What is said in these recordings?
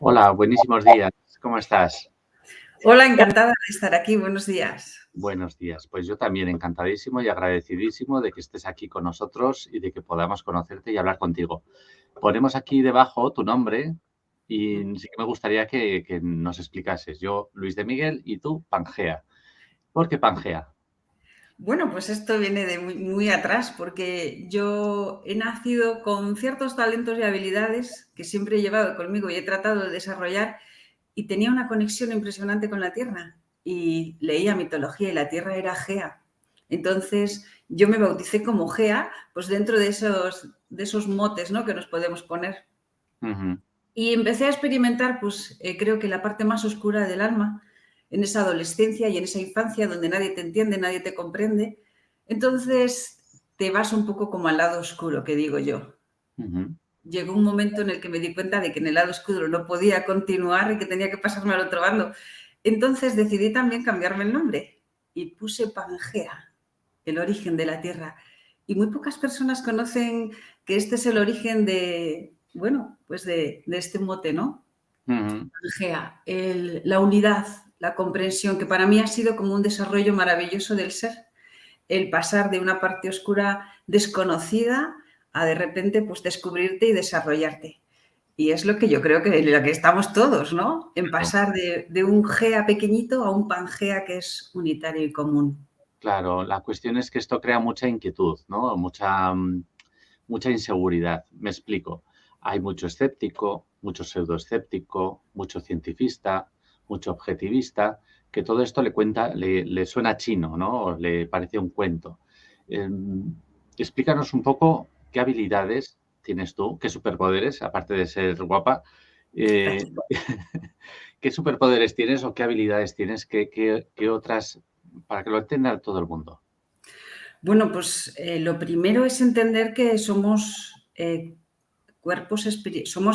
Hola, buenísimos días. ¿Cómo estás? Hola, encantada de estar aquí. Buenos días. Buenos días. Pues yo también encantadísimo y agradecidísimo de que estés aquí con nosotros y de que podamos conocerte y hablar contigo. Ponemos aquí debajo tu nombre y sí que me gustaría que nos explicases. Yo, Luis de Miguel, y tú, Pangea. ¿Por qué Pangea? Bueno, pues esto viene de muy atrás porque yo he nacido con ciertos talentos y habilidades que siempre he llevado conmigo y he tratado de desarrollar y tenía una conexión impresionante con la Tierra y leía mitología y la Tierra era Gea. Entonces yo me bauticé como Gea, pues dentro de esos motes, ¿no?, que nos podemos poner. Ujú. Y empecé a experimentar, pues creo que la parte más oscura del alma, en esa adolescencia y en esa infancia donde nadie te entiende, nadie te comprende. Entonces te vas un poco como al lado oscuro, que digo yo. Ujú. Llegó un momento en el que me di cuenta de que en el lado oscuro no podía continuar y que tenía que pasarme al otro bando. Entonces decidí también cambiarme el nombre y puse Pangea, el origen de la Tierra. Y muy pocas personas conocen que este es el origen de, bueno, pues de este mote, ¿no? Ujú. Pangea, la unidad, la comprensión, que para mí ha sido como un desarrollo maravilloso del ser, el pasar de una parte oscura desconocida a de repente pues descubrirte y desarrollarte. Y es lo que yo creo que lo que estamos todos, ¿no? En Claro, pasar de un Gea pequeñito a un Pangea que es unitario y común. claro. La cuestión es que esto crea mucha inquietud, ¿no? Mucha inseguridad. Me explico. Hay mucho escéptico, mucho pseudoescéptico, mucho cientifista, mucho objetivista, que todo esto le suena chino, ¿no? O le parece un cuento. Explícanos un poco qué habilidades tienes tú, qué superpoderes, aparte de ser guapa, eh, qué superpoderes tienes o qué habilidades tienes, qué otras, para que lo entienda todo el mundo. Bueno, pues lo primero es entender que somos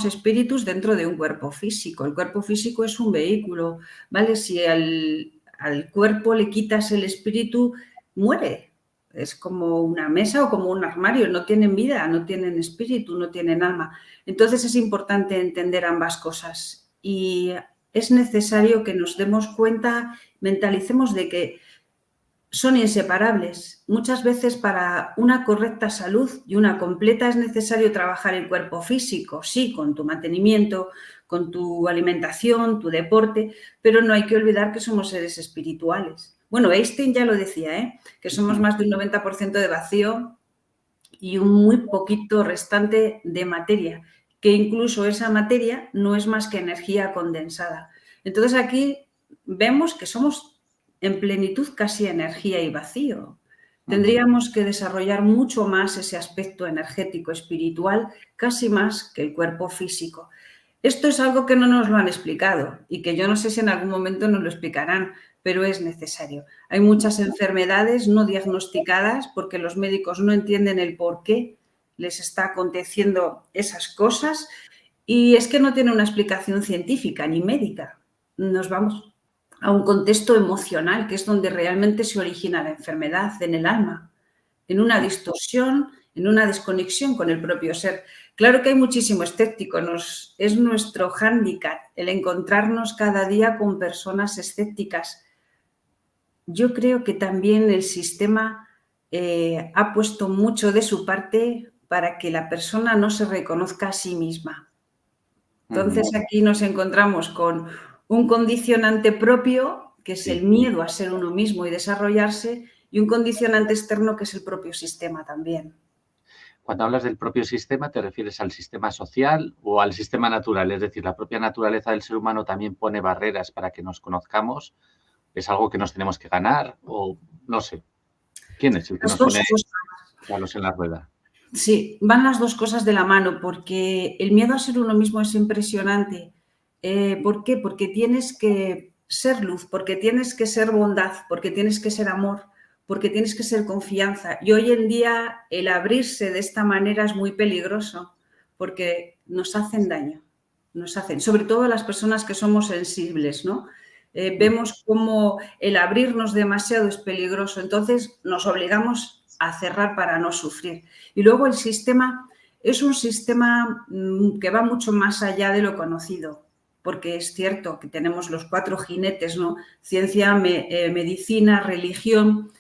espíritus dentro de un cuerpo físico. El cuerpo físico es un vehículo, ¿vale? Si al cuerpo le quitas el espíritu, muere. Es como una mesa o como un armario, no tienen vida, no tienen espíritu, no tienen alma. Entonces es importante entender ambas cosas y es necesario que nos demos cuenta, mentalicemos de que son inseparables. Muchas veces para una correcta salud y una completa es necesario trabajar el cuerpo físico, sí, con tu mantenimiento, con tu alimentación, tu deporte, pero no hay que olvidar que somos seres espirituales. Bueno, Einstein ya lo decía, que somos más de un 90% de vacío y un muy poquito restante de materia, que incluso esa materia no es más que energía condensada. Entonces aquí vemos que somos en plenitud casi energía y vacío. Ujú. Tendríamos que desarrollar mucho más ese aspecto energético espiritual, casi más que el cuerpo físico. Esto es algo que no nos lo han explicado y que yo no sé si en algún momento nos lo explicarán, pero es necesario. Hay muchas enfermedades no diagnosticadas porque los médicos no entienden el por qué les está aconteciendo esas cosas y es que no tiene una explicación científica ni médica. Nos vamos a un contexto emocional, que es donde realmente se origina la enfermedad, en el alma, en una distorsión, en una desconexión con el propio ser. Claro que hay muchísimo escéptico, es nuestro hándicap el encontrarnos cada día con personas escépticas. Yo creo que también el sistema ha puesto mucho de su parte para que la persona no se reconozca a sí misma. Ujú. Entonces aquí nos encontramos con un condicionante propio, que es Sí. el miedo a ser uno mismo y desarrollarse, y un condicionante externo, que es el propio sistema también. Cuando hablas del propio sistema, ¿te refieres al sistema social o al sistema natural? Es decir, ¿la propia naturaleza del ser humano también pone barreras para que nos conozcamos? ¿Es algo que nos tenemos que ganar? O no sé. ¿Quién es el que Las nos dos pone cosas. palos en la rueda? Sí, van las dos cosas de la mano, porque el miedo a ser uno mismo es impresionante. ¿Por qué? Porque tienes que ser luz, porque tienes que ser bondad, porque tienes que ser amor, porque tienes que ser confianza. Y hoy en día el abrirse de esta manera es muy peligroso, porque nos hacen daño, nos hacen, sobre todo a las personas que somos sensibles, ¿no? Vemos cómo el abrirnos demasiado es peligroso, entonces nos obligamos a cerrar para no sufrir. Y luego el sistema es un sistema que va mucho más allá de lo conocido. porque es cierto que tenemos los 4 jinetes, ¿no? Ciencia, medicina, religión,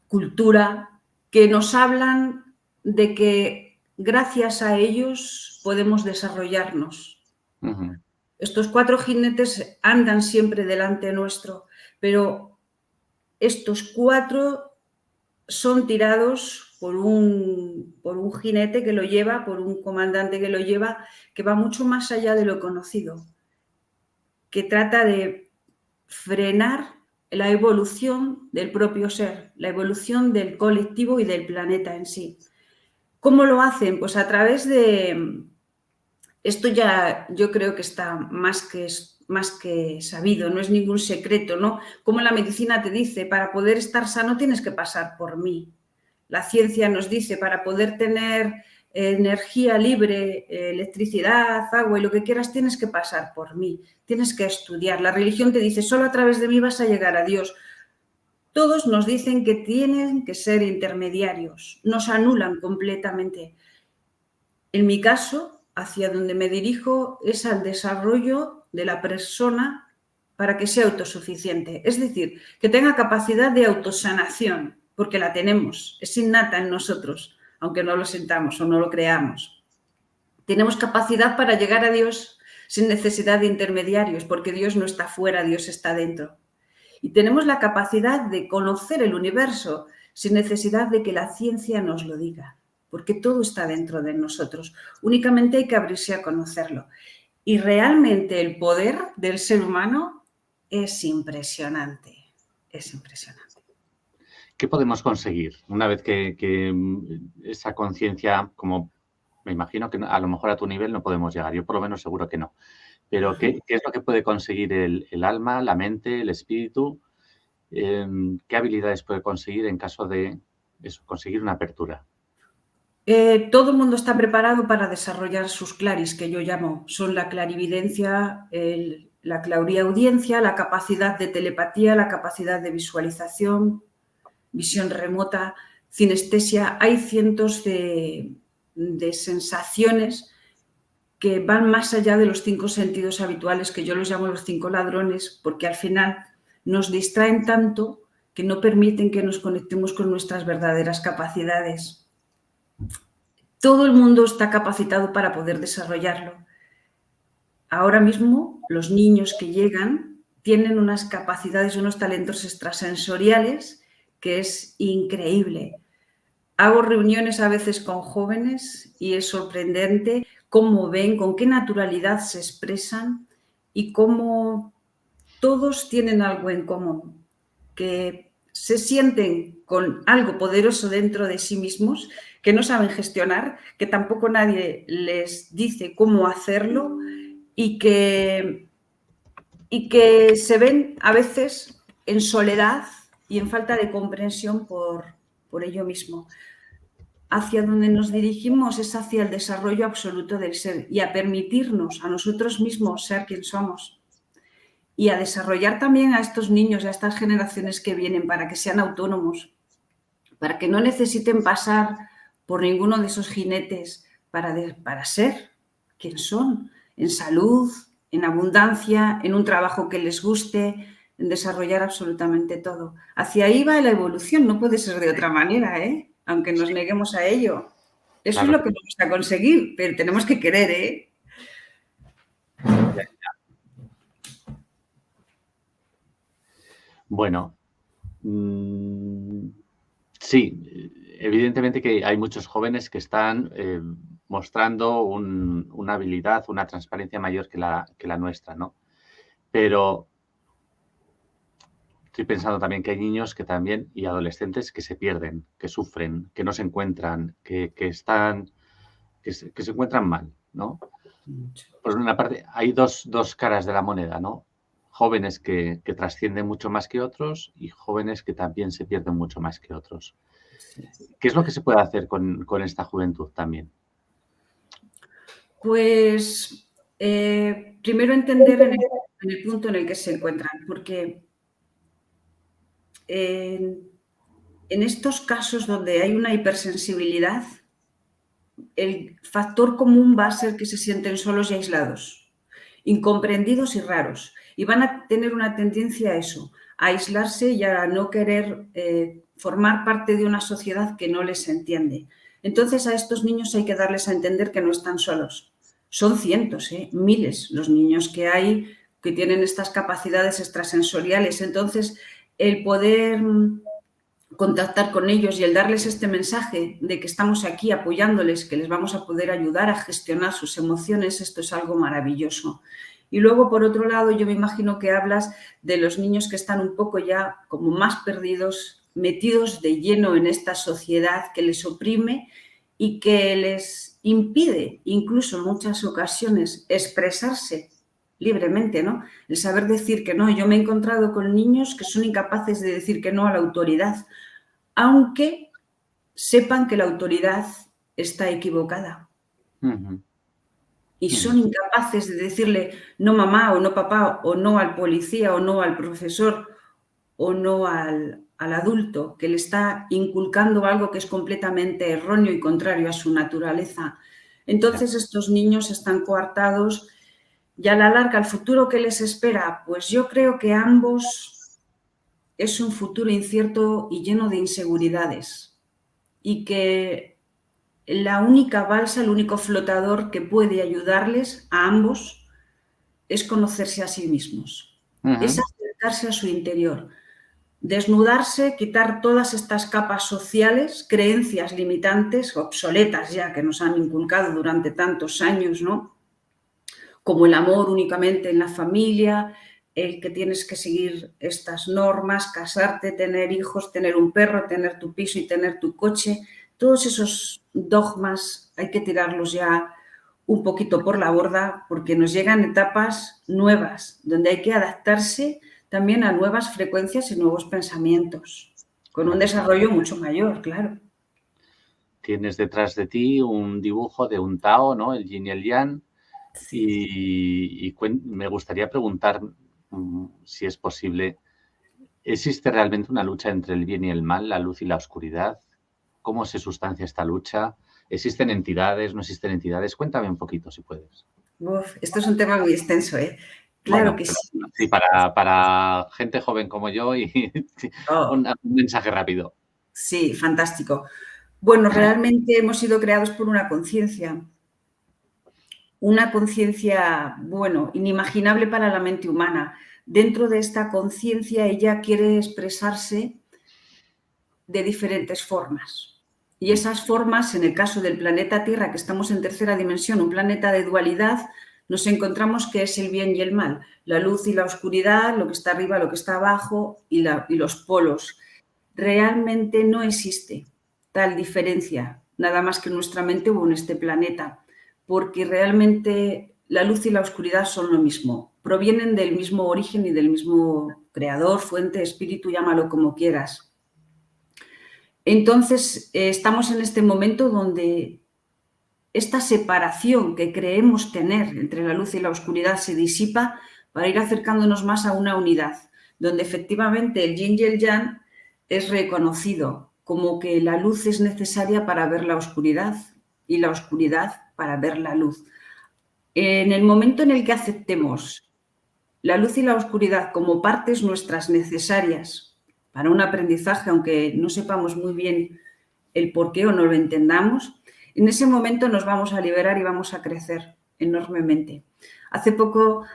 cultura, que nos hablan de que gracias a ellos podemos desarrollarnos. Ujú. Estos 4 jinetes andan siempre delante nuestro, pero estos 4 son tirados por un jinete que lo lleva, por un comandante que lo lleva, que va mucho más allá de lo conocido, que trata de frenar la evolución del propio ser, la evolución del colectivo y del planeta en sí. ¿Cómo lo hacen? Pues a través de... Esto ya yo creo que está más que sabido, no es ningún secreto, ¿no? Como la medicina te dice, para poder estar sano tienes que pasar por mí. La ciencia nos dice, para poder tener energía libre, electricidad, agua y lo que quieras, tienes que pasar por mí, tienes que estudiar. La religión te dice, solo a través de mí vas a llegar a Dios. Todos nos dicen que tienen que ser intermediarios, nos anulan completamente. En mi caso, hacia donde me dirijo es al desarrollo de la persona para que sea autosuficiente. Es decir, que tenga capacidad de autosanación, porque la tenemos, es innata en nosotros, aunque no lo sintamos o no lo creamos. Tenemos capacidad para llegar a Dios sin necesidad de intermediarios, porque Dios no está fuera, Dios está dentro. Y tenemos la capacidad de conocer el universo sin necesidad de que la ciencia nos lo diga, porque todo está dentro de nosotros. Únicamente hay que abrirse a conocerlo. Y realmente el poder del ser humano es impresionante, es impresionante. ¿Qué podemos conseguir una vez que esa conciencia, como me imagino que a lo mejor a tu nivel no podemos llegar, yo por lo menos seguro que no, pero ¿qué es lo que puede conseguir el alma, la mente, el espíritu? ¿Qué habilidades puede conseguir en caso de eso, conseguir una apertura? Todo el mundo está preparado para desarrollar sus claris, que yo llamo, son la clarividencia, la clariaudiencia, la capacidad de telepatía, la capacidad de visualización, visión remota, cinestesia. Hay cientos de sensaciones que van más allá de los 5 sentidos habituales, que yo los llamo los 5 ladrones, porque al final nos distraen tanto que no permiten que nos conectemos con nuestras verdaderas capacidades. Todo el mundo está capacitado para poder desarrollarlo. Ahora mismo los niños que llegan tienen unas capacidades, unos talentos extrasensoriales que es increíble. Hago reuniones a veces con jóvenes y es sorprendente cómo ven, con qué naturalidad se expresan y cómo todos tienen algo en común, que se sienten con algo poderoso dentro de sí mismos, que no saben gestionar, que tampoco nadie les dice cómo hacerlo y que se ven a veces en soledad y en falta de comprensión por ello mismo. Hacia donde nos dirigimos es hacia el desarrollo absoluto del ser y a permitirnos a nosotros mismos ser quien somos y a desarrollar también a estos niños y a estas generaciones que vienen para que sean autónomos, para que no necesiten pasar por ninguno de esos jinetes para ser quien son, en salud, en abundancia, en un trabajo que les guste, en desarrollar absolutamente todo. Hacia ahí va la evolución, no puede ser de otra manera, aunque nos neguemos a ello. Eso es Claro. lo que vamos a conseguir, pero tenemos que querer, Bueno, sí, evidentemente que hay muchos jóvenes que están mostrando una habilidad, una transparencia mayor que la nuestra, ¿no? Pero estoy pensando también que hay niños que también y adolescentes que se pierden, que sufren, que no se encuentran, que se encuentran mal, ¿no? Por una parte, hay dos caras de la moneda, ¿no? Jóvenes que trascienden mucho más que otros y jóvenes que también se pierden mucho más que otros. ¿Qué es lo que se puede hacer con esta juventud también? Pues primero entender en el punto en el que se encuentran, porque en estos casos donde hay una hipersensibilidad, el factor común va a ser que se sienten solos y aislados, incomprendidos y raros. Y van a tener una tendencia a eso, a aislarse y a no querer formar parte de una sociedad que no les entiende. Entonces a estos niños hay que darles a entender que no están solos. Son cientos, miles los niños que hay que tienen estas capacidades extrasensoriales. Entonces el poder contactar con ellos y el darles este mensaje de que estamos aquí apoyándoles, que les vamos a poder ayudar a gestionar sus emociones, esto es algo maravilloso. Y luego, por otro lado, yo me imagino que hablas de los niños que están un poco ya como más perdidos, metidos de lleno en esta sociedad que les oprime y que les impide, incluso en muchas ocasiones, expresarse libremente, ¿no? El saber decir que no. Yo me he encontrado con niños que son incapaces de decir que no a la autoridad, aunque sepan que la autoridad está equivocada. Y son incapaces de decirle no mamá o no papá o no al policía o no al profesor o no al adulto que le está inculcando algo que es completamente erróneo y contrario a su naturaleza. Entonces estos niños están coartados y a la larga el futuro que les espera, pues yo creo que ambos es un futuro incierto y lleno de inseguridades y que la única balsa, el único flotador que puede ayudarles a ambos es conocerse a sí mismos, es acercarse a su interior, desnudarse, quitar todas estas capas sociales, creencias limitantes, obsoletas ya, que nos han inculcado durante tantos años, ¿no? Como el amor únicamente en la familia, el que tienes que seguir estas normas, casarte, tener hijos, tener un perro, tener tu piso y tener tu coche. Todos esos dogmas hay que tirarlos ya un poquito por la borda porque nos llegan etapas nuevas donde hay que adaptarse también a nuevas frecuencias y nuevos pensamientos, con un desarrollo mucho mayor, claro. Tienes detrás de ti un dibujo de un Tao, ¿no? El Yin y el Yang. Sí. Y me gustaría preguntar, si es posible, ¿existe realmente una lucha entre el bien y el mal, la luz y la oscuridad? ¿Cómo se sustancia esta lucha? ¿Existen entidades? ¿No existen entidades? Cuéntame un poquito, si puedes. Esto es un tema muy extenso, ¿eh? Claro que sí. Sí, para gente joven como yo y un mensaje rápido. Sí, fantástico. Bueno, realmente hemos sido creados por una conciencia, bueno, inimaginable para la mente humana. Dentro de esta conciencia ella quiere expresarse de diferentes formas. Y esas formas, en el caso del planeta Tierra, que estamos en tercera dimensión, un planeta de dualidad, nos encontramos que es el bien y el mal, la luz y la oscuridad, lo que está arriba, lo que está abajo y los polos. Realmente no existe tal diferencia, nada más que en nuestra mente o en este planeta, porque realmente la luz y la oscuridad son lo mismo, provienen del mismo origen y del mismo creador, fuente, espíritu, llámalo como quieras. Entonces, estamos en este momento donde esta separación que creemos tener entre la luz y la oscuridad se disipa para ir acercándonos más a una unidad, donde efectivamente el yin y el yang es reconocido como que la luz es necesaria para ver la oscuridad y la oscuridad para ver la luz. En el momento en el que aceptemos la luz y la oscuridad como partes nuestras necesarias para un aprendizaje, aunque no sepamos muy bien el por qué o no lo entendamos, en ese momento nos vamos a liberar y vamos a crecer enormemente. Hace poco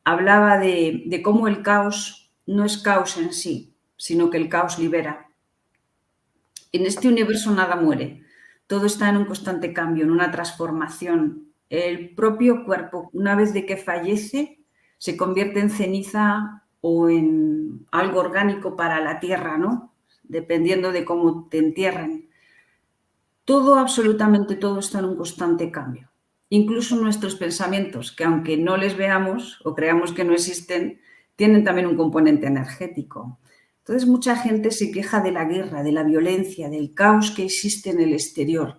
hablaba de cómo el caos no es caos en sí, sino que el caos libera. En este universo nada muere, todo está en un constante cambio, en una transformación. El propio cuerpo, una vez de que fallece, se convierte en ceniza o en algo orgánico para la tierra, ¿no? Dependiendo de cómo te entierren. Todo, absolutamente todo está en un constante cambio. Incluso nuestros pensamientos, que aunque no les veamos o creamos que no existen, tienen también un componente energético. Entonces mucha gente se queja de la guerra, de la violencia, del caos que existe en el exterior,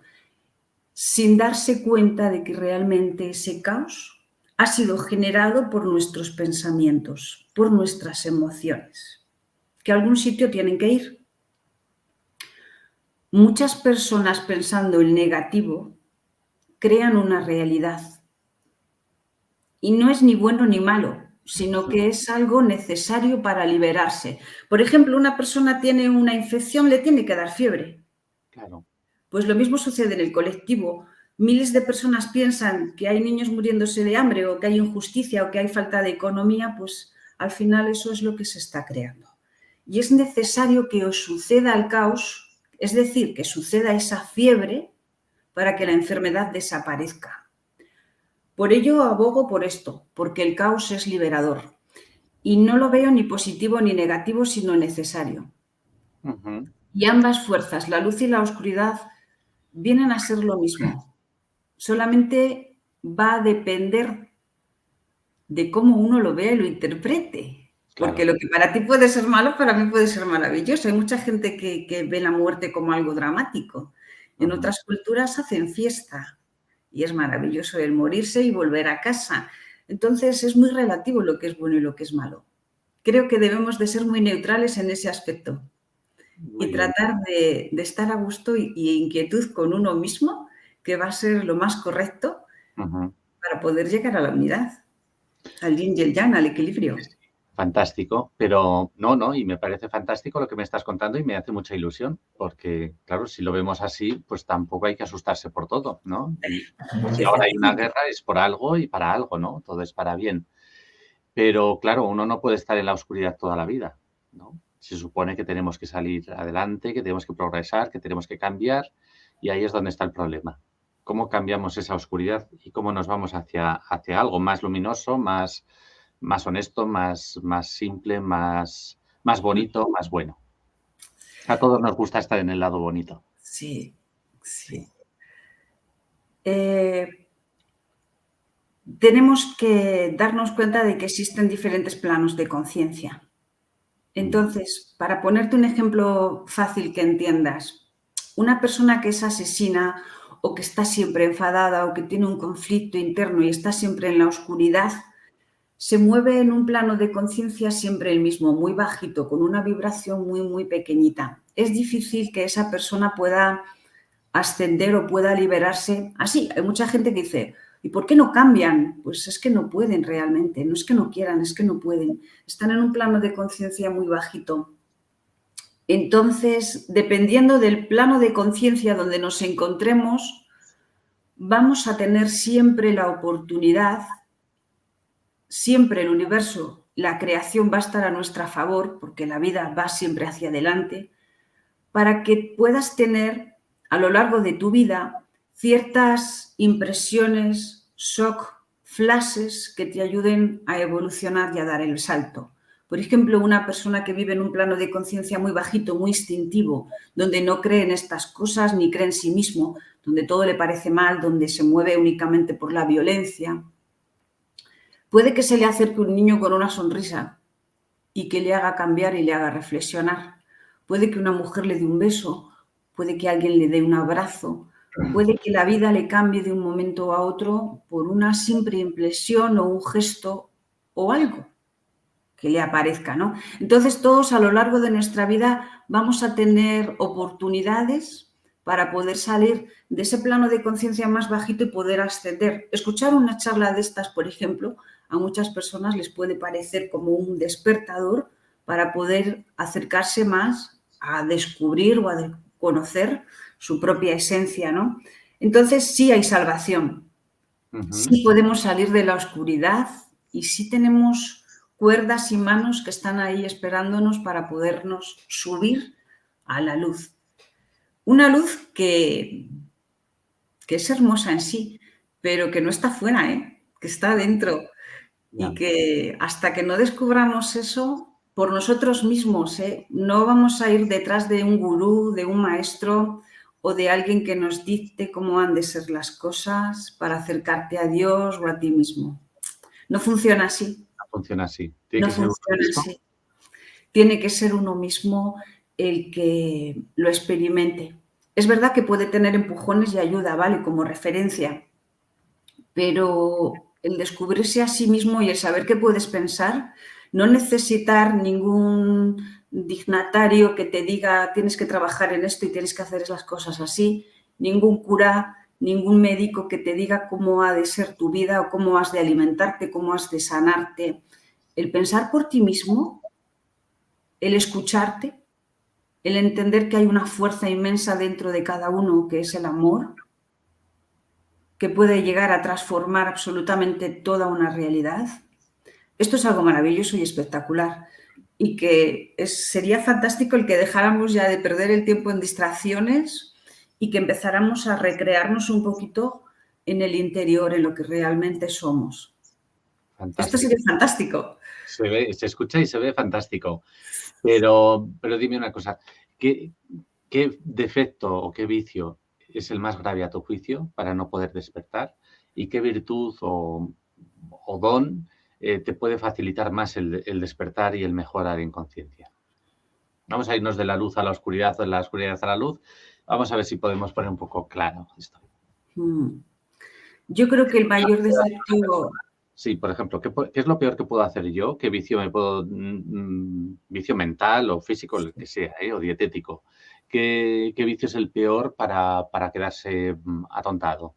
sin darse cuenta de que realmente ese caos ha sido generado por nuestros pensamientos, por nuestras emociones, que a algún sitio tienen que ir. Muchas personas pensando en negativo crean una realidad. Y no es ni bueno ni malo, sino que es algo necesario para liberarse. Por ejemplo, una persona tiene una infección, le tiene que dar fiebre. Claro. Pues lo mismo sucede en el colectivo. Miles de personas piensan que hay niños muriéndose de hambre o que hay injusticia o que hay falta de economía, pues al final eso es lo que se está creando. Y es necesario que os suceda el caos, es decir, que suceda esa fiebre para que la enfermedad desaparezca. Por ello abogo por esto, porque el caos es liberador. Y no lo veo ni positivo ni negativo, sino necesario. Ujú. Y ambas fuerzas, la luz y la oscuridad, vienen a ser lo mismo. Solamente va a depender de cómo uno lo vea y lo interprete. Porque Claro. lo que para ti puede ser malo, para mí puede ser maravilloso. Hay mucha gente que ve la muerte como algo dramático. En Ujú. otras culturas hacen fiesta y es maravilloso el morirse y volver a casa. Entonces es muy relativo lo que es bueno y lo que es malo. Creo que debemos de ser muy neutrales en ese aspecto Muy y bien. tratar de estar a gusto y inquietud con uno mismo, que va a ser lo más correcto Ujú. para poder llegar a la unidad, al yin y el yang, al equilibrio. Fantástico, pero no, y me parece fantástico lo que me estás contando y me hace mucha ilusión, porque claro, si lo vemos así, pues tampoco hay que asustarse por todo, ¿no? Y si ahora hay una Efectivamente. guerra es por algo y para algo, ¿no? Todo es para bien. Pero claro, uno no puede estar en la oscuridad toda la vida, ¿no? Se supone que tenemos que salir adelante, que tenemos que progresar, que tenemos que cambiar, y ahí es donde está el problema. ¿Cómo cambiamos esa oscuridad y cómo nos vamos hacia algo más luminoso, más honesto, más simple, más bonito, más bueno? A todos nos gusta estar en el lado bonito. Sí, Sí. sí. Tenemos que darnos cuenta de que existen diferentes planos de conciencia. Mm. Entonces, para ponerte un ejemplo fácil que entiendas, una persona que es asesina o que está siempre enfadada o que tiene un conflicto interno y está siempre en la oscuridad, se mueve en un plano de conciencia siempre el mismo, muy bajito, con una vibración muy, muy pequeñita. Es difícil que esa persona pueda ascender o pueda liberarse así. Hay mucha gente que dice, ¿y por qué no cambian? Pues es que no pueden realmente, no es que no quieran, es que no pueden. Están en un plano de conciencia muy bajito. Entonces, dependiendo del plano de conciencia donde nos encontremos, vamos a tener siempre la oportunidad, siempre el universo, la creación va a estar a nuestra favor, porque la vida va siempre hacia adelante, para que puedas tener a lo largo de tu vida ciertas impresiones, shock, flashes que te ayuden a evolucionar y a dar el salto. Por ejemplo, una persona que vive en un plano de conciencia muy bajito, muy instintivo, donde no cree en estas cosas ni cree en sí mismo, donde todo le parece mal, donde se mueve únicamente por la violencia, puede que se le acerque un niño con una sonrisa y que le haga cambiar y le haga reflexionar. Puede que una mujer le dé un beso, puede que alguien le dé un abrazo, puede que la vida le cambie de un momento a otro por una simple impresión o un gesto o algo que le aparezca, ¿no? Entonces todos a lo largo de nuestra vida vamos a tener oportunidades para poder salir de ese plano de conciencia más bajito y poder ascender. Escuchar una charla de estas, por ejemplo, a muchas personas les puede parecer como un despertador para poder acercarse más a descubrir o a conocer su propia esencia, ¿no? Entonces sí hay salvación, Ujú. sí podemos salir de la oscuridad y sí tenemos cuerdas y manos que están ahí esperándonos para podernos subir a la luz. Una luz que es hermosa en sí, pero que no está fuera, ¿eh? Que está dentro. Y Ya. que hasta que no descubramos eso por nosotros mismos, ¿eh? No vamos a ir detrás de un gurú, de un maestro o de alguien que nos dicte cómo han de ser las cosas para acercarte a Dios o a ti mismo. No funciona así, No funciona así. Tiene no que ser uno funciona mismo. así. Tiene que ser uno mismo el que lo experimente. Es verdad que puede tener empujones y ayuda, ¿vale? Como referencia, pero el descubrirse a sí mismo y el saber qué puedes pensar, no necesitar ningún dignatario que te diga tienes que trabajar en esto y tienes que hacer las cosas así, ningún cura, ningún médico que te diga cómo ha de ser tu vida o cómo has de alimentarte, cómo has de sanarte. El pensar por ti mismo, el escucharte, el entender que hay una fuerza inmensa dentro de cada uno, que es el amor, que puede llegar a transformar absolutamente toda una realidad. Esto es algo maravilloso y espectacular. Y que sería fantástico el que dejáramos ya de perder el tiempo en distracciones y que empezáramos a recrearnos un poquito en el interior, en lo que realmente somos. Fantástico. Esto sería fantástico. Se escucha y se ve fantástico. Pero dime una cosa, ¿qué defecto o qué vicio es el más grave a tu juicio para no poder despertar? ¿Y qué virtud o don te puede facilitar más el despertar y el mejorar en conciencia? Vamos a irnos de la luz a la oscuridad o de la oscuridad a la luz. Vamos a ver si podemos poner un poco claro esto. Yo creo que el mayor defecto... Sí, por ejemplo, ¿qué es lo peor que puedo hacer yo? ¿Qué vicio me puedo... vicio mental o físico, el que sea, o dietético? ¿Qué vicio es el peor para quedarse atontado?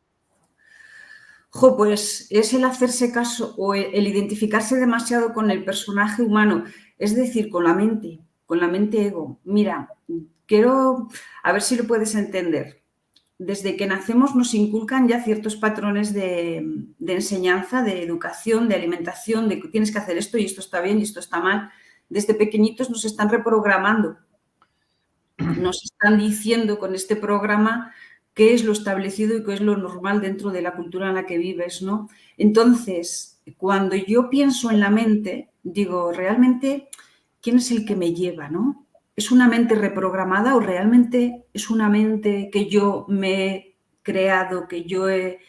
Pues es el hacerse caso o el identificarse demasiado con el personaje humano, es decir, con la mente ego. Mira, quiero a ver si lo puedes entender. Desde que nacemos nos inculcan ya ciertos patrones de enseñanza, de educación, de alimentación, de que tienes que hacer esto y esto está bien y esto está mal. Desde pequeñitos nos están reprogramando. Nos están diciendo con este programa qué es lo establecido y qué es lo normal dentro de la cultura en la que vives, ¿no? Entonces, cuando yo pienso en la mente, digo, realmente, ¿quién es el que me lleva, no? ¿Es una mente reprogramada o realmente es una mente que yo me he creado, que yo he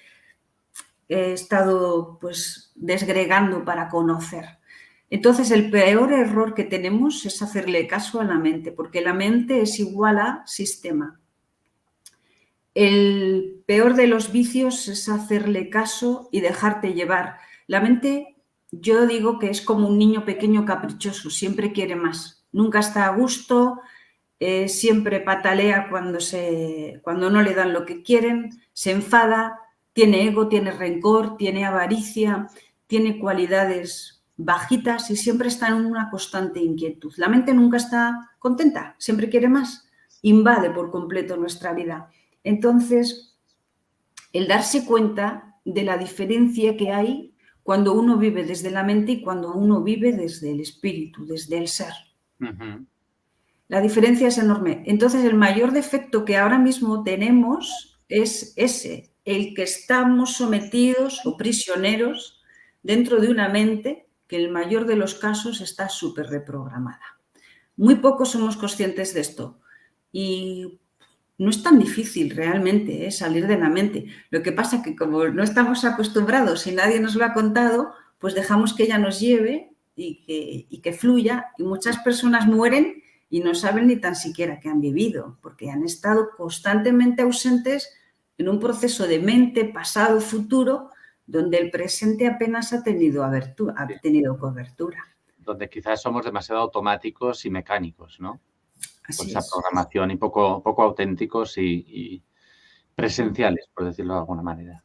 estado pues desgregando para conocer? Entonces, el peor error que tenemos es hacerle caso a la mente, porque la mente es igual a sistema. El peor de los vicios es hacerle caso y dejarte llevar. La mente, yo digo que es como un niño pequeño caprichoso, siempre quiere más, nunca está a gusto, siempre patalea cuando no le dan lo que quieren, se enfada, tiene ego, tiene rencor, tiene avaricia, tiene cualidades bajitas y siempre está en una constante inquietud. La mente nunca está contenta, siempre quiere más, invade por completo nuestra vida. Entonces, el darse cuenta de la diferencia que hay cuando uno vive desde la mente y cuando uno vive desde el espíritu, desde el ser. Uh-huh. La diferencia es enorme. Entonces, el mayor defecto que ahora mismo tenemos es ese, el que estamos sometidos o prisioneros dentro de una mente que en el mayor de los casos está súper reprogramada. Muy pocos somos conscientes de esto y no es tan difícil realmente salir de la mente. Lo que pasa es que como no estamos acostumbrados y nadie nos lo ha contado, pues dejamos que ella nos lleve y que fluya y muchas personas mueren y no saben ni tan siquiera que han vivido, porque han estado constantemente ausentes en un proceso de mente, pasado, futuro, donde el presente apenas ha tenido cobertura. Donde quizás somos demasiado automáticos y mecánicos, ¿no? Así Con esa es. programación y poco auténticos y presenciales, por decirlo de alguna manera.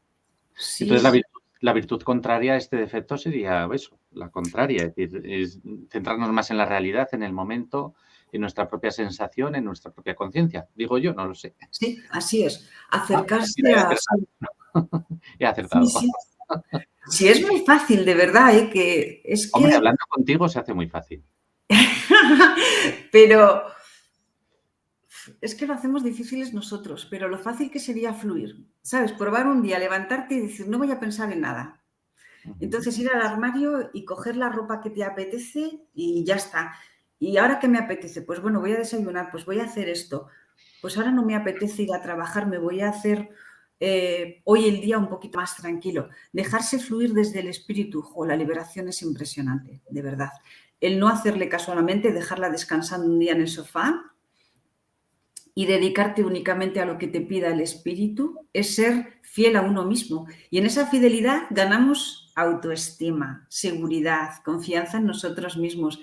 Sí. Entonces, la virtud contraria a este defecto sería eso, la contraria, es decir, es centrarnos más en la realidad, en el momento, en nuestra propia sensación, en nuestra propia conciencia. Digo yo, no lo sé. Sí, así es. Acercarse Mira, a... He acertado. Sí, sí. Sí, es muy fácil, de verdad, que es que... Hombre, hablando contigo se hace muy fácil. Pero es que lo hacemos difíciles nosotros, pero lo fácil que sería fluir, ¿sabes? Probar un día, levantarte y decir, no voy a pensar en nada. Entonces ir al armario y coger la ropa que te apetece y ya está. ¿Y ahora qué me apetece? Pues bueno, voy a desayunar, pues voy a hacer esto. Pues ahora no me apetece ir a trabajar, me voy a hacer hoy el día un poquito más tranquilo. Dejarse fluir desde el espíritu, la liberación es impresionante, de verdad. El no hacerle caso a la mente, dejarla descansando un día en el sofá y dedicarte únicamente a lo que te pida el espíritu es ser fiel a uno mismo. Y en esa fidelidad ganamos autoestima, seguridad, confianza en nosotros mismos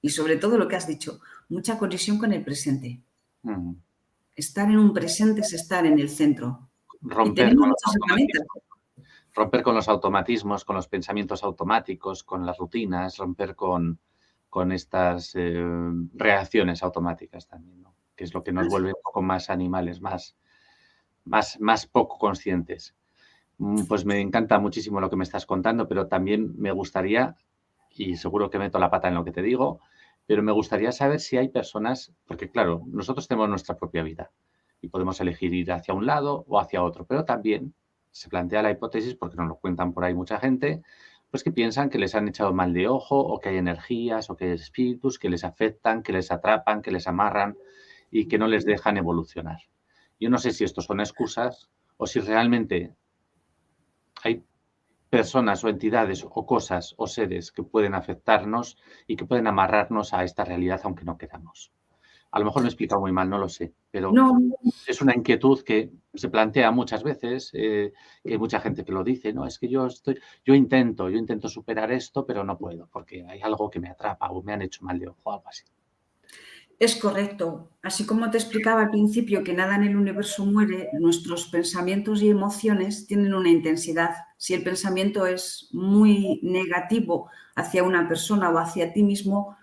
y sobre todo lo que has dicho, mucha conexión con el presente. Estar en un presente es estar en el centro. Y romper tenemos con los muchas herramientas. automatismos, romper con los automatismos, con los pensamientos automáticos, con las rutinas, romper con estas reacciones automáticas también, ¿no? Que es lo que nos vuelve un poco más animales, más poco conscientes. Pues me encanta muchísimo lo que me estás contando, pero también me gustaría, y seguro que meto la pata en lo que te digo, pero me gustaría saber si hay personas, porque claro, nosotros tenemos nuestra propia vida y podemos elegir ir hacia un lado o hacia otro, pero también se plantea la hipótesis, porque nos lo cuentan por ahí mucha gente, pues que piensan que les han echado mal de ojo o que hay energías o que hay espíritus que les afectan, que les atrapan, que les amarran y que no les dejan evolucionar. Yo no sé si estos son excusas o si realmente hay personas o entidades o cosas o seres que pueden afectarnos y que pueden amarrarnos a esta realidad aunque no queramos. A lo mejor me he explicado muy mal, no lo sé, pero No, es una inquietud que se plantea muchas veces, que hay mucha gente que lo dice, no, es que yo intento superar esto, pero no puedo, porque hay algo que me atrapa o me han hecho mal de ojo, algo así. es correcto. Así como te explicaba al principio que nada en el universo muere, nuestros pensamientos y emociones tienen una intensidad. Si el pensamiento es muy negativo hacia una persona o hacia ti mismo,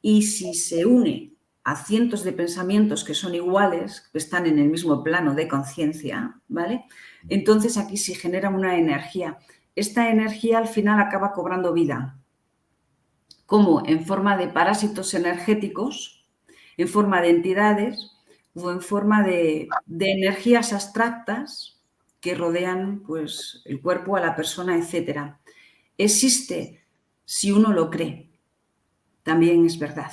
y si se une a cientos de pensamientos que son iguales, que están en el mismo plano de conciencia, ¿vale? Entonces aquí se genera una energía. Esta energía al final acaba cobrando vida, como en forma de parásitos energéticos, en forma de entidades o en forma de energías abstractas que rodean pues, el cuerpo, a la persona, etc. Existe si uno lo cree, también es verdad.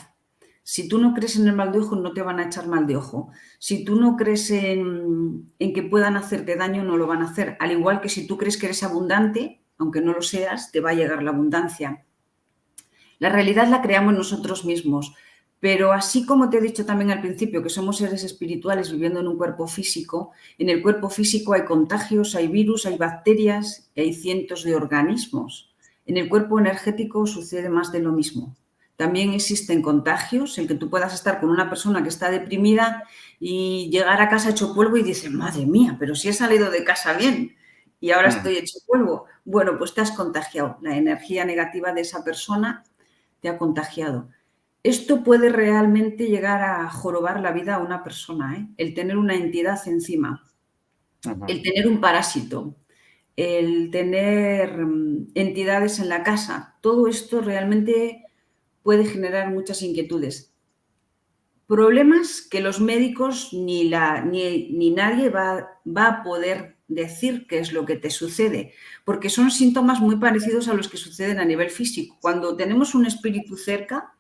Si tú no crees en el mal de ojo, no te van a echar mal de ojo. Si tú no crees en que puedan hacerte daño, no lo van a hacer. Al igual que si tú crees que eres abundante, aunque no lo seas, te va a llegar la abundancia. La realidad la creamos nosotros mismos, pero así como te he dicho también al principio que somos seres espirituales viviendo en un cuerpo físico, en el cuerpo físico hay contagios, hay virus, hay bacterias y hay cientos de organismos. En el cuerpo energético sucede más de lo mismo. También existen contagios, el que tú puedas estar con una persona que está deprimida y llegar a casa hecho polvo y dices, madre mía, pero si he salido de casa bien y ahora estoy hecho polvo. Bueno, pues te has contagiado. La energía negativa de esa persona te ha contagiado. Esto puede realmente llegar a jorobar la vida a una persona, ¿eh? El tener una entidad encima, el tener un parásito, el tener entidades en la casa, todo esto realmente puede generar muchas inquietudes. Problemas que los médicos ni nadie va a poder decir qué es lo que te sucede, porque son síntomas muy parecidos a los que suceden a nivel físico. Cuando tenemos un espíritu cerca,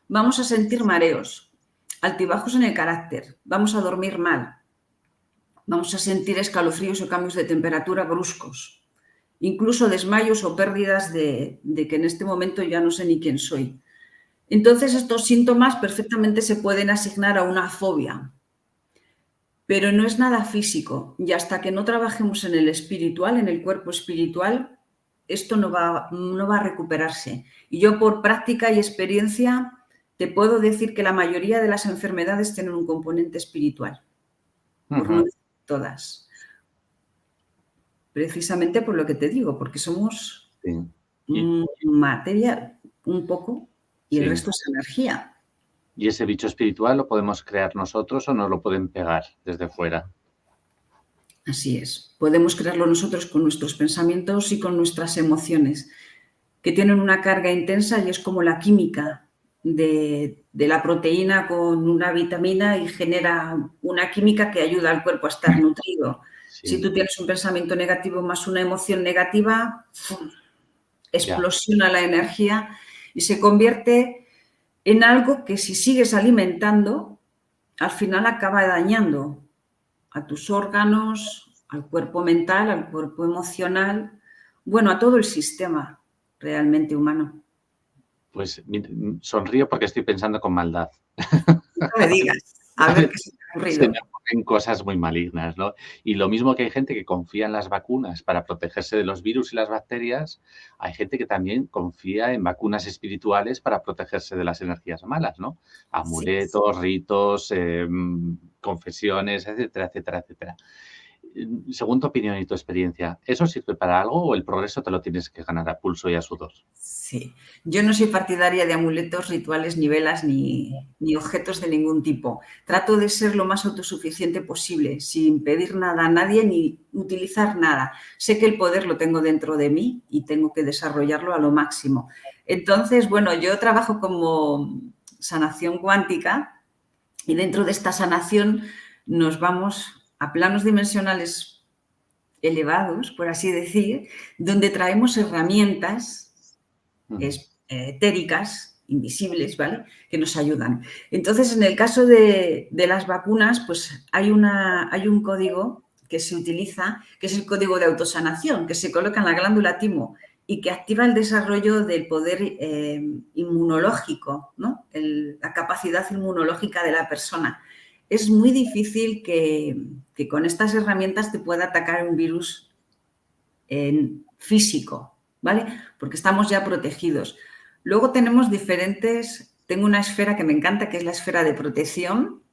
vamos a sentir mareos, altibajos en el carácter, vamos a dormir mal, vamos a sentir escalofríos o cambios de temperatura bruscos, incluso desmayos o pérdidas de que en este momento ya no sé ni quién soy. Entonces, estos síntomas perfectamente se pueden asignar a una fobia, pero no es nada físico y hasta que no trabajemos en el espiritual, en el cuerpo espiritual, esto no va a recuperarse. Y yo por práctica y experiencia te puedo decir que la mayoría de las enfermedades tienen un componente espiritual, por no decir todas. Precisamente por lo que te digo, porque somos materia un poco y el resto es energía. ¿Y ese bicho espiritual lo podemos crear nosotros o nos lo pueden pegar desde fuera? Así es. Podemos crearlo nosotros con nuestros pensamientos y con nuestras emociones, que tienen una carga intensa y es como la química de la proteína con una vitamina y genera una química que ayuda al cuerpo a estar nutrido. Sí. Si tú tienes un pensamiento negativo más una emoción negativa, ¡fum!, explosiona la energía y se convierte en algo que si sigues alimentando, al final acaba dañando a tus órganos, al cuerpo mental, al cuerpo emocional, bueno, a todo el sistema realmente humano. Pues sonrío porque estoy pensando con maldad. No me digas, a ver qué se te ha ocurrido. Se me ocurren cosas muy malignas, ¿no? Y lo mismo que hay gente que confía en las vacunas para protegerse de los virus y las bacterias, hay gente que también confía en vacunas espirituales para protegerse de las energías malas, ¿no? Amuletos, ritos, confesiones, etcétera, etcétera, etcétera. según tu opinión y tu experiencia, ¿eso sirve para algo o el progreso te lo tienes que ganar a pulso y a sudor? Sí, yo no soy partidaria de amuletos, rituales, ni velas, ni objetos de ningún tipo. Trato de ser lo más autosuficiente posible, sin pedir nada a nadie ni utilizar nada. Sé que el poder lo tengo dentro de mí y tengo que desarrollarlo a lo máximo. Entonces, bueno, yo trabajo como sanación cuántica y dentro de esta sanación nos vamos a planos dimensionales elevados, por así decir, donde traemos herramientas etéricas, invisibles, ¿vale? Que nos ayudan. Entonces, en el caso de las vacunas, pues hay un código que se utiliza, que es el código de autosanación, que se coloca en la glándula timo y que activa el desarrollo del poder inmunológico, ¿no? La capacidad inmunológica de la persona. Es muy difícil que con estas herramientas te pueda atacar un virus físico, ¿vale? Porque estamos ya protegidos. Luego tenemos tengo una esfera que me encanta, que es la esfera de protección.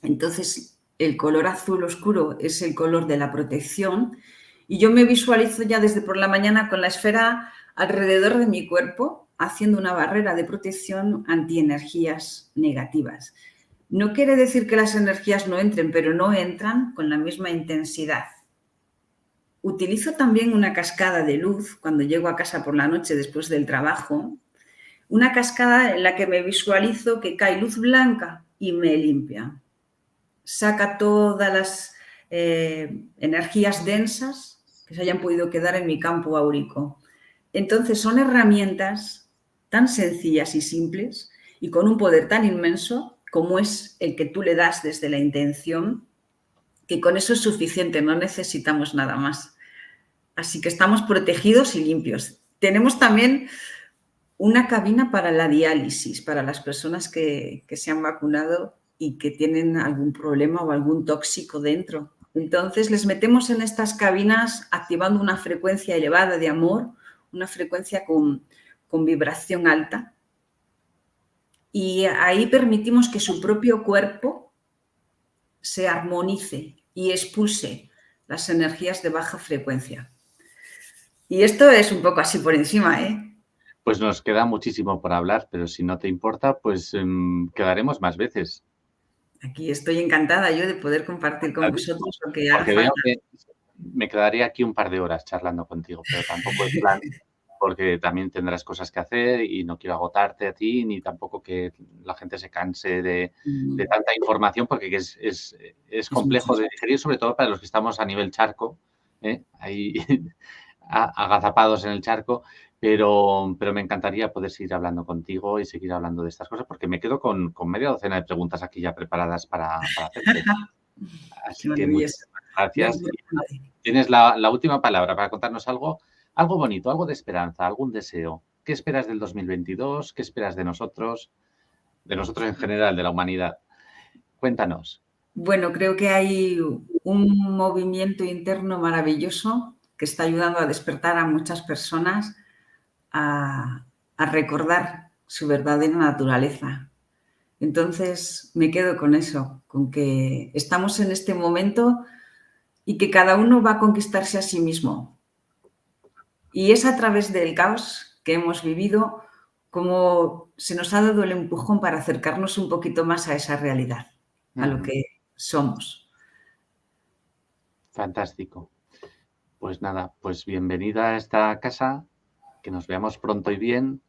Entonces, el color azul oscuro es el color de la protección y yo me visualizo ya desde por la mañana con la esfera alrededor de mi cuerpo, haciendo una barrera de protección antienergías negativas. No quiere decir que las energías no entren, pero no entran con la misma intensidad. Utilizo también una cascada de luz cuando llego a casa por la noche después del trabajo, una cascada en la que me visualizo que cae luz blanca y me limpia. Saca todas las energías densas que se hayan podido quedar en mi campo áurico. Entonces son herramientas tan sencillas y simples y con un poder tan inmenso como es el que tú le das desde la intención, que con eso es suficiente, no necesitamos nada más. Así que estamos protegidos y limpios. Tenemos también una cabina para la diálisis, para las personas que se han vacunado y que tienen algún problema o algún tóxico dentro. Entonces les metemos en estas cabinas activando una frecuencia elevada de amor, una frecuencia con vibración alta. Y ahí permitimos que su propio cuerpo se armonice y expulse las energías de baja frecuencia. Y esto es un poco así por encima, ¿eh? Pues nos queda muchísimo por hablar, pero si no te importa, pues quedaremos más veces. Aquí estoy encantada yo de poder compartir con vosotros lo que haga Porque veo falta. que me quedaría aquí un par de horas charlando contigo, pero tampoco es plan, porque también tendrás cosas que hacer y no quiero agotarte a ti, ni tampoco que la gente se canse de tanta información, porque es complejo de digerir, sobre todo para los que estamos a nivel charco, ahí agazapados en el charco, pero me encantaría poder seguir hablando contigo y seguir hablando de estas cosas, porque me quedo con media docena de preguntas aquí ya preparadas para hacerte. Así que muchas gracias. Tienes la última palabra para contarnos algo bonito, algo de esperanza, algún deseo. ¿Qué esperas del 2022? ¿Qué esperas de nosotros en general, de la humanidad? Cuéntanos. Bueno, creo que hay un movimiento interno maravilloso que está ayudando a despertar a muchas personas a recordar su verdadera naturaleza. Entonces, me quedo con eso, con que estamos en este momento y que cada uno va a conquistarse a sí mismo. Y es a través del caos que hemos vivido como se nos ha dado el empujón para acercarnos un poquito más a esa realidad, a lo que somos. Fantástico. Pues nada, pues bienvenida a esta casa, que nos veamos pronto y bien,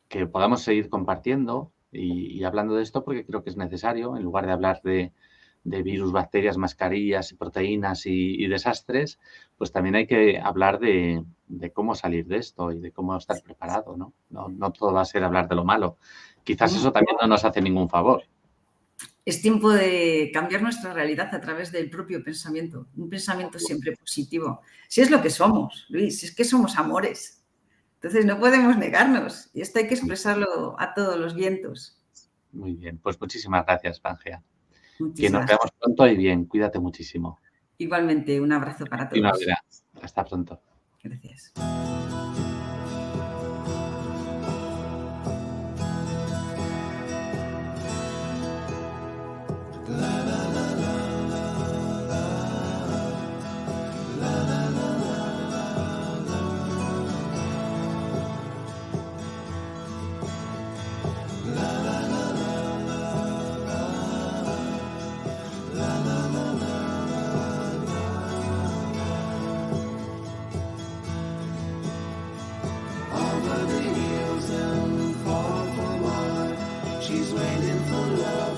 que podamos seguir compartiendo y hablando de esto, porque creo que es necesario, en lugar de hablar de virus, bacterias, mascarillas, proteínas y desastres, pues también hay que hablar de cómo salir de esto y de cómo estar preparado, ¿no? No todo va a ser hablar de lo malo. Quizás eso también no nos hace ningún favor. Es tiempo de cambiar nuestra realidad a través del propio pensamiento, un pensamiento siempre positivo. Si es lo que somos, Luis, si es que somos amores. Entonces no podemos negarnos y esto hay que expresarlo a todos los vientos. Muy bien, pues muchísimas gracias, Pangea. Que nos Muchísimas veamos pronto y bien, cuídate muchísimo. Igualmente, un abrazo para todos. Primavera. Hasta pronto. Gracias. waiting for love.